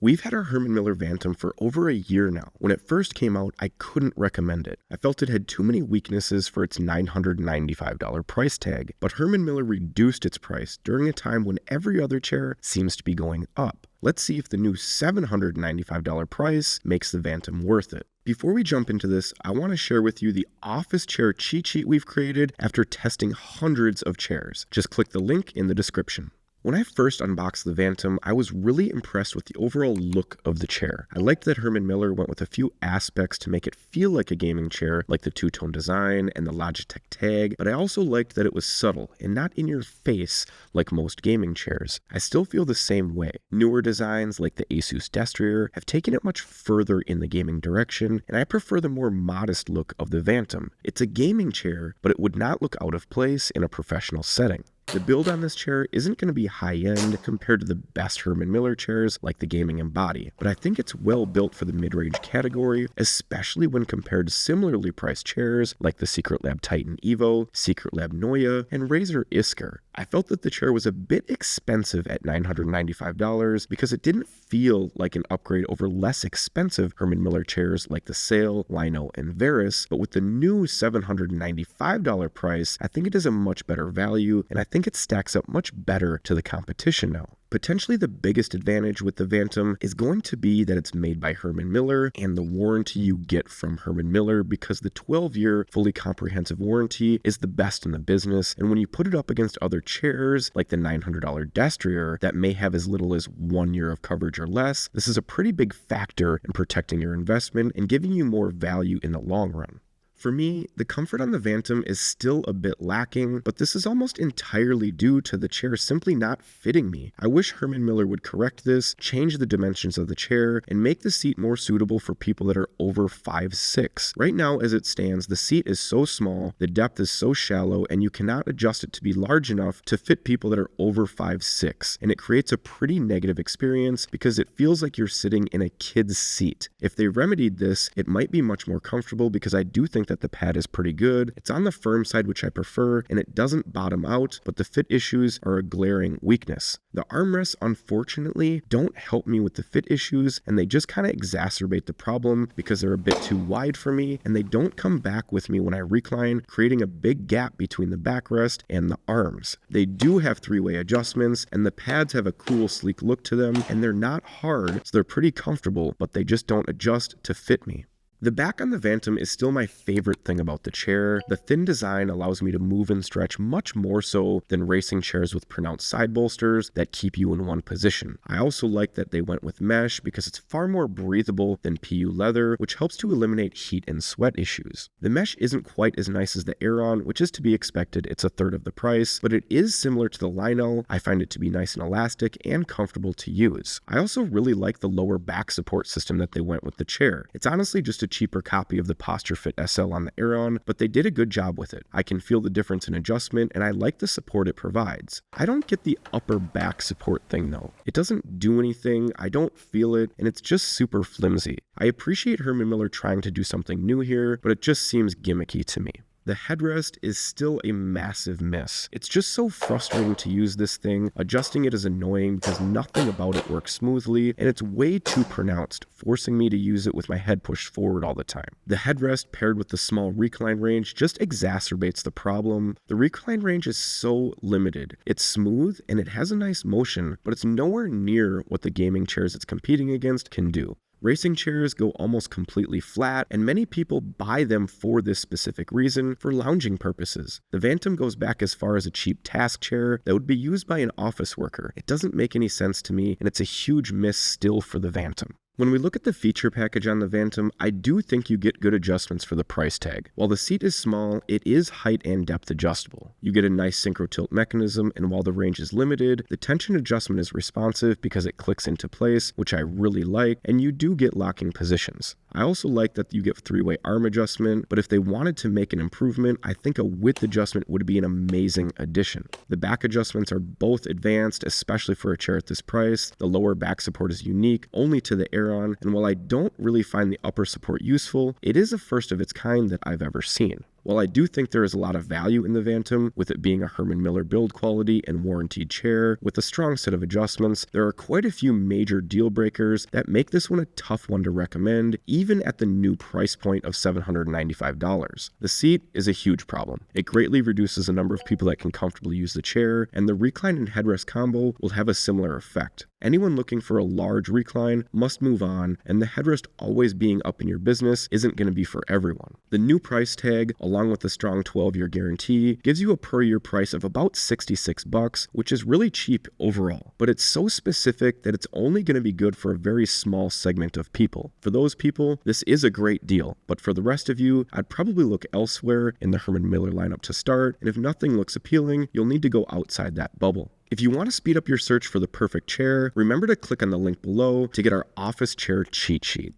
We've had our Herman Miller Vantum for over a year now. When it first came out, I couldn't recommend it. I felt it had too many weaknesses for its $995 price tag, but Herman Miller reduced its price during a time when every other chair seems to be going up. Let's see if the new $795 price makes the Vantum worth it. Before we jump into this, I want to share with you the office chair cheat sheet we've created after testing hundreds of chairs. Just click the link in the description. When I first unboxed the Vantum, I was really impressed with the overall look of the chair. I liked that Herman Miller went with a few aspects to make it feel like a gaming chair, like the two-tone design and the Logitech tag, but I also liked that it was subtle and not in your face like most gaming chairs. I still feel the same way. Newer designs like the Asus Destrier have taken it much further in the gaming direction, and I prefer the more modest look of the Vantum. It's a gaming chair, but it would not look out of place in a professional setting. The build on this chair isn't going to be high-end compared to the best Herman Miller chairs like the Gaming Embody, but I think it's well built for the mid-range category, especially when compared to similarly priced chairs like the Secretlab Titan Evo, Secretlab Noya, and Razer Isker. I felt that the chair was a bit expensive at $995 because it didn't feel like an upgrade over less expensive Herman Miller chairs like the Sail, Lino, and Varus, but with the new $795 price, I think it is a much better value, and I think it stacks up much better to the competition now. Potentially the biggest advantage with the Vantum is going to be that it's made by Herman Miller and the warranty you get from Herman Miller, because the 12-year fully comprehensive warranty is the best in the business, and when you put it up against other chairs like the $900 Destrier that may have as little as 1 year of coverage or less, this is a pretty big factor in protecting your investment and giving you more value in the long run. For me, the comfort on the Vantum is still a bit lacking, but this is almost entirely due to the chair simply not fitting me. I wish Herman Miller would correct this, change the dimensions of the chair, and make the seat more suitable for people that are over 5'6". Right now, as it stands, the seat is so small, the depth is so shallow, and you cannot adjust it to be large enough to fit people that are over 5'6", and it creates a pretty negative experience because it feels like you're sitting in a kid's seat. If they remedied this, it might be much more comfortable because I do think that the pad is pretty good. It's on the firm side, which I prefer, and it doesn't bottom out, but the fit issues are a glaring weakness. The armrests, unfortunately, don't help me with the fit issues, and they just kind of exacerbate the problem because they're a bit too wide for me, and they don't come back with me when I recline, creating a big gap between the backrest and the arms. They do have three-way adjustments, and the pads have a cool, sleek look to them, and they're not hard, so they're pretty comfortable, but they just don't adjust to fit me. The back on the Vantum is still my favorite thing about the chair. The thin design allows me to move and stretch much more so than racing chairs with pronounced side bolsters that keep you in one position. I also like that they went with mesh because it's far more breathable than PU leather, which helps to eliminate heat and sweat issues. The mesh isn't quite as nice as the Aeron, which is to be expected. It's a third of the price, but it is similar to the Lino. I find it to be nice and elastic and comfortable to use. I also really like the lower back support system that they went with the chair. It's honestly just a cheaper copy of the Posture Fit SL on the Aeron, but they did a good job with it. I can feel the difference in adjustment, and I like the support it provides. I don't get the upper back support thing though. It doesn't do anything, I don't feel it, and it's just super flimsy. I appreciate Herman Miller trying to do something new here, but it just seems gimmicky to me. The headrest is still a massive miss. It's just so frustrating to use this thing. Adjusting it is annoying because nothing about it works smoothly, and it's way too pronounced, forcing me to use it with my head pushed forward all the time. The headrest paired with the small recline range just exacerbates the problem. The recline range is so limited. It's smooth and it has a nice motion, but it's nowhere near what the gaming chairs it's competing against can do. Racing chairs go almost completely flat, and many people buy them for this specific reason, for lounging purposes. The Vantum goes back as far as a cheap task chair that would be used by an office worker. It doesn't make any sense to me, and it's a huge miss still for the Vantum. When we look at the feature package on the Vantum, I do think you get good adjustments for the price tag. While the seat is small, it is height and depth adjustable. You get a nice synchro tilt mechanism, and while the range is limited, the tension adjustment is responsive because it clicks into place, which I really like, and you do get locking positions. I also like that you get three-way arm adjustment, but if they wanted to make an improvement, I think a width adjustment would be an amazing addition. The back adjustments are both advanced, especially for a chair at this price. The lower back support is unique only to the Aeron, and while I don't really find the upper support useful, it is a first of its kind that I've ever seen. While I do think there is a lot of value in the Vantum, with it being a Herman Miller build quality and warranted chair with a strong set of adjustments, there are quite a few major deal breakers that make this one a tough one to recommend, even at the new price point of $795. The seat is a huge problem. It greatly reduces the number of people that can comfortably use the chair, and the recline and headrest combo will have a similar effect. Anyone looking for a large recline must move on, and the headrest always being up in your business isn't going to be for everyone. The new price tag, along with the strong 12-year guarantee, gives you a per year price of about $66, which is really cheap overall. But it's so specific that it's only going to be good for a very small segment of people. For those people, this is a great deal, but for the rest of you, I'd probably look elsewhere in the Herman Miller lineup to start, and if nothing looks appealing, you'll need to go outside that bubble. If you want to speed up your search for the perfect chair, remember to click on the link below to get our office chair cheat sheet.